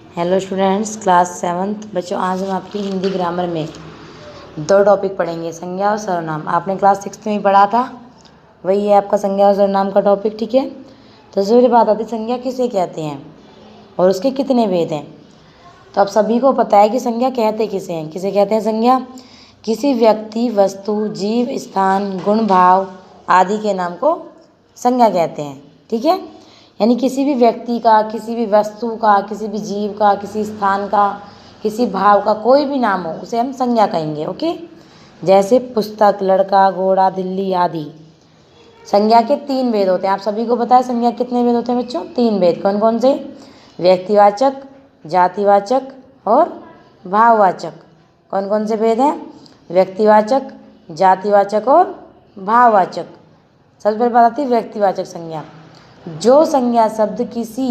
Hello students, class 7th बच्चों। आज हम आपकी हिंदी ग्रामर में दो टॉपिक पढ़ेंगे, संज्ञा और सर्वनाम। आपने क्लास 6 में ही पढ़ा था, वही है आपका संज्ञा और सर्वनाम का टॉपिक। ठीक है, तो सबसे बात आती है संज्ञा किसे कहते हैं और उसके कितने भेद हैं। तो आप सभी को पता है कि संज्ञा कहते किसे हैं। किसे कहते हैं संज्ञा? किसी व्यक्ति, वस्तु, जीव, स्थान, गुण, भाव आदि के नाम को संज्ञा कहते हैं। ठीक है, यानी किसी भी व्यक्ति का, किसी भी वस्तु का, किसी भी जीव का, किसी स्थान का, किसी भाव का कोई भी नाम हो उसे हम संज्ञा कहेंगे। ओके, जैसे पुस्तक, लड़का, घोड़ा, दिल्ली आदि। संज्ञा के 3 भेद होते हैं। आप सभी को पता है संज्ञा कितने भेद होते हैं बच्चों? 3 भेद। कौन कौन से? व्यक्तिवाचक, जातिवाचक और भाववाचक। कौन कौन से भेद हैं? व्यक्तिवाचक, जातिवाचक और भाववाचक। सबसे पहले बात आती है व्यक्तिवाचक संज्ञा। जो संज्ञा शब्द किसी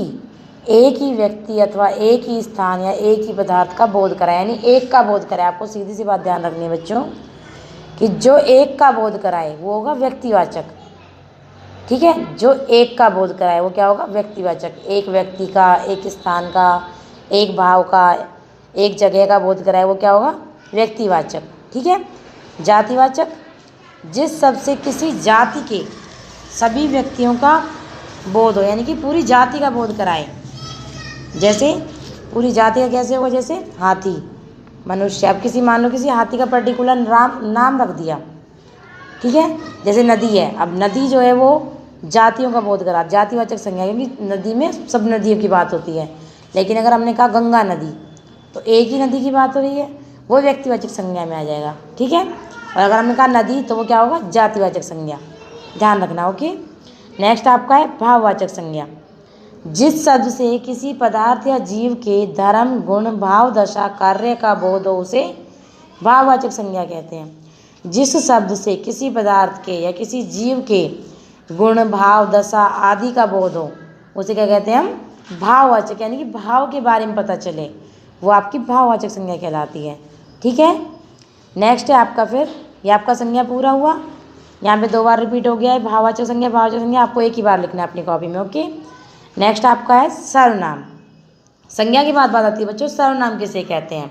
एक ही व्यक्ति अथवा एक ही स्थान या एक ही पदार्थ का बोध कराए, यानी एक का बोध कराए। आपको सीधी सी बात ध्यान रखनी है बच्चों कि जो एक का बोध कराए वो होगा व्यक्तिवाचक। ठीक है, जो एक का बोध कराए वो क्या होगा? व्यक्तिवाचक। एक व्यक्ति का, एक स्थान का, एक भाव का, एक जगह का बोध कराए वो क्या होगा? व्यक्तिवाचक। ठीक है, जातिवाचक, जिस शब्द से किसी जाति के सभी व्यक्तियों का बोध हो, यानी कि पूरी जाति का बोध कराए। जैसे पूरी जाति का कैसे होगा? जैसे हाथी, मनुष्य। अब किसी, मान लो किसी हाथी का पर्टिकुलर नाम रख दिया। ठीक है, जैसे नदी है। अब नदी जो है वो जातियों का बोध करा, जातिवाचक संज्ञा, क्योंकि नदी में सब नदियों की बात होती है। लेकिन अगर हमने कहा गंगा नदी, तो एक ही नदी की बात हो रही है, वो व्यक्तिवाचक संज्ञा में आ जाएगा। ठीक है, और अगर हमने कहा नदी, तो वो क्या होगा? जातिवाचक संज्ञा। ध्यान रखना। ओके, नेक्स्ट आपका है भाववाचक संज्ञा। जिस शब्द से किसी पदार्थ या जीव के धर्म, गुण, भाव, दशा, कार्य का बोध हो उसे भाववाचक संज्ञा कहते हैं। जिस शब्द से किसी पदार्थ के या किसी जीव के गुण, भाव, दशा आदि का बोध हो उसे क्या कहते हैं हम? भाववाचक, यानी कि भाव के बारे में पता चले, वो आपकी भाववाचक संज्ञा कहलाती है। ठीक है, नेक्स्ट है आपका, फिर ये आपका संज्ञा पूरा हुआ। यहाँ पे 2 बार रिपीट हो गया है भाववाचक संज्ञा। भाववाचक संज्ञा आपको एक ही बार लिखना है अपनी कॉपी में। ओके, नेक्स्ट आपका है सर्वनाम। संज्ञा की बात आती है बच्चों, सर्वनाम किसे कहते हैं?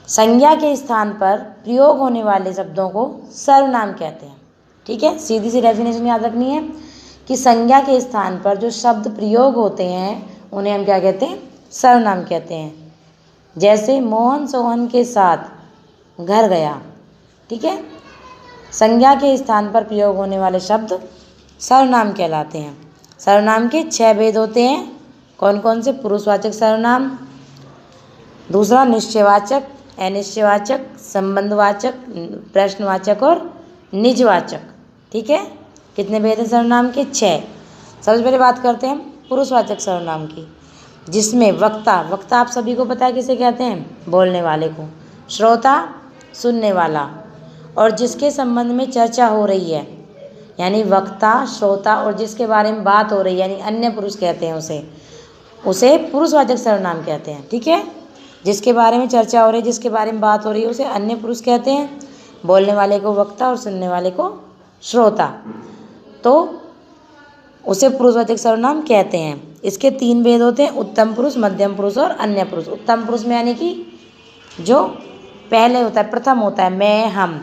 संज्ञा के स्थान पर प्रयोग होने वाले शब्दों को सर्वनाम कहते हैं। ठीक है, सीधी सी डेफिनेशन याद रखनी है कि संज्ञा के स्थान पर जो शब्द प्रयोग होते हैं उन्हें हम क्या कहते हैं? सर्वनाम कहते हैं। जैसे मोहन सोहन के साथ घर गया। ठीक है, संज्ञा के स्थान पर प्रयोग होने वाले शब्द सर्वनाम कहलाते हैं। सर्वनाम के 6 भेद होते हैं। कौन कौन से? पुरुषवाचक सर्वनाम, दूसरा निश्चयवाचक, अनिश्चयवाचक, संबंधवाचक, प्रश्नवाचक और निजवाचक। ठीक है, कितने भेद हैं सर्वनाम के? 6। सबसे पहले बात करते हैं पुरुषवाचक सर्वनाम की, जिसमें वक्ता, वक्ता आप सभी को पता है किसे कहते हैं? बोलने वाले को। श्रोता, सुनने वाला, और जिसके संबंध में चर्चा हो रही है, यानी वक्ता, श्रोता और जिसके बारे में बात हो रही है, यानी अन्य पुरुष कहते हैं उसे पुरुषवाचक सर्वनाम कहते हैं। ठीक है, जिसके बारे में चर्चा हो रही है, जिसके बारे में बात हो रही है, उसे अन्य पुरुष कहते हैं। बोलने वाले को वक्ता और सुनने वाले को श्रोता, तो उसे पुरुषवाचक सर्वनाम कहते हैं। इसके 3 भेद होते हैं, उत्तम पुरुष, मध्यम पुरुष और अन्य पुरुष। उत्तम पुरुष में यानी कि जो पहले होता है, प्रथम होता है, मैं, हम।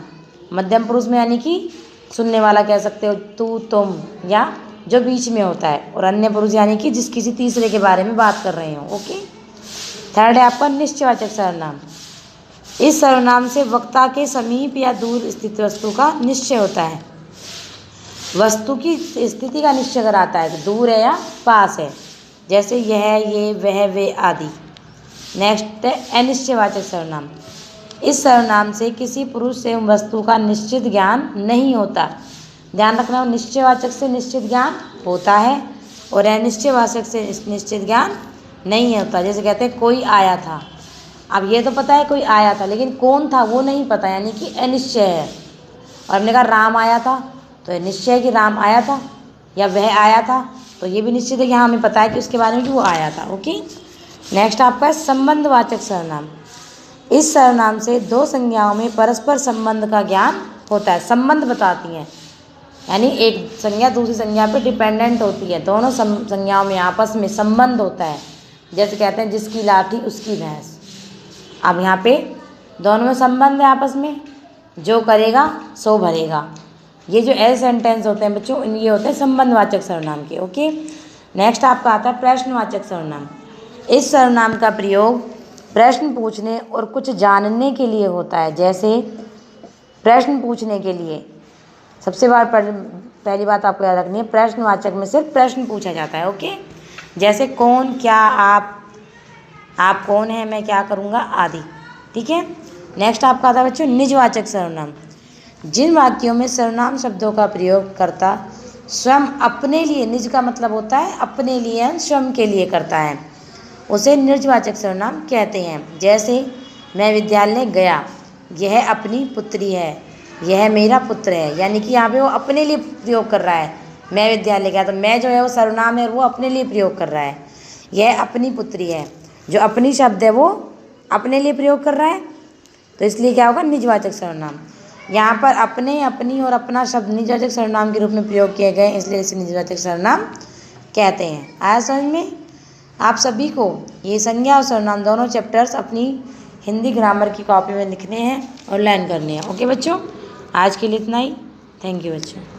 मध्यम पुरुष में यानी कि सुनने वाला कह सकते हो, तू, तुम, या जो बीच में होता है। और अन्य पुरुष यानी कि जिस किसी तीसरे के बारे में बात कर रहे हो। ओके, थर्ड है आपका निश्चयवाचक सर्वनाम। इस सर्वनाम से वक्ता के समीप या दूर स्थित वस्तु का निश्चय होता है। वस्तु की स्थिति का निश्चय कराता है कि दूर है या पास है, जैसे यह, ये, वह, वे आदि। नेक्स्ट है अनिश्चयवाचक सर्वनाम। इस सर्वनाम से किसी पुरुष एवं वस्तु का निश्चित ज्ञान नहीं होता। ध्यान रखना, निश्चयवाचक से निश्चित ज्ञान होता है और अनिश्चयवाचक से निश्चित ज्ञान नहीं होता। जैसे कहते हैं कोई आया था, अब ये तो पता है कोई आया था, लेकिन कौन था वो नहीं पता, यानी कि अनिश्चय है। और हमने कहा राम आया था, तो ये निश्चय है कि राम आया था, या वह आया था, तो ये भी निश्चित है कि हाँ हमें पता है कि उसके बारे में कि वो आया था। ओके, नेक्स्ट आपका है संबंधवाचक सर्वनाम। इस सर्वनाम से 2 संज्ञाओं में परस्पर संबंध का ज्ञान होता है। संबंध बताती हैं, यानी एक संज्ञा दूसरी संज्ञा पर डिपेंडेंट होती है, दोनों संज्ञाओं में आपस में संबंध होता है। जैसे कहते हैं जिसकी लाठी उसकी भैंस। अब यहाँ पे दोनों में संबंध है आपस में, जो करेगा सो भरेगा। ये जो एज सेंटेंस होते हैं बच्चों, ये होते हैं संबंधवाचक सर्वनाम के। ओके, नेक्स्ट आपका आता है प्रश्नवाचक सर्वनाम। इस सर्वनाम का प्रयोग प्रश्न पूछने और कुछ जानने के लिए होता है। जैसे प्रश्न पूछने के लिए सबसे पहली बात आपको याद रखनी है, प्रश्नवाचक में सिर्फ प्रश्न पूछा जाता है। ओके, जैसे कौन, क्या, आप कौन है, मैं क्या करूँगा आदि। ठीक है, नेक्स्ट आपका आता है बच्चों निजवाचक सर्वनाम। जिन वाक्यों में सर्वनाम शब्दों का प्रयोग करता स्वयं अपने लिए, निज का मतलब होता है अपने लिए, स्वयं के लिए करता है, उसे निजवाचक सर्वनाम कहते हैं। जैसे मैं विद्यालय गया, यह अपनी पुत्री है, यह मेरा पुत्र है। यानी कि यहाँ पे वो अपने लिए प्रयोग कर रहा है। मैं विद्यालय गया, तो मैं जो है वो सर्वनाम है, वो अपने लिए प्रयोग कर रहा है। यह अपनी पुत्री है, जो अपनी शब्द है वो अपने लिए प्रयोग कर रहा है, तो इसलिए क्या होगा निजवाचक सर्वनाम। यहाँ पर अपने, अपनी और अपना शब्द निजवाचक सर्वनाम के रूप में प्रयोग किए गए, इसलिए इसे निजवाचक सर्वनाम कहते हैं। आया समझ में? आप सभी को ये संज्ञा और सर्वनाम दोनों चैप्टर्स अपनी हिंदी ग्रामर की कॉपी में लिखने हैं और लर्न करने हैं। ओके बच्चों, आज के लिए इतना ही। थैंक यू बच्चों।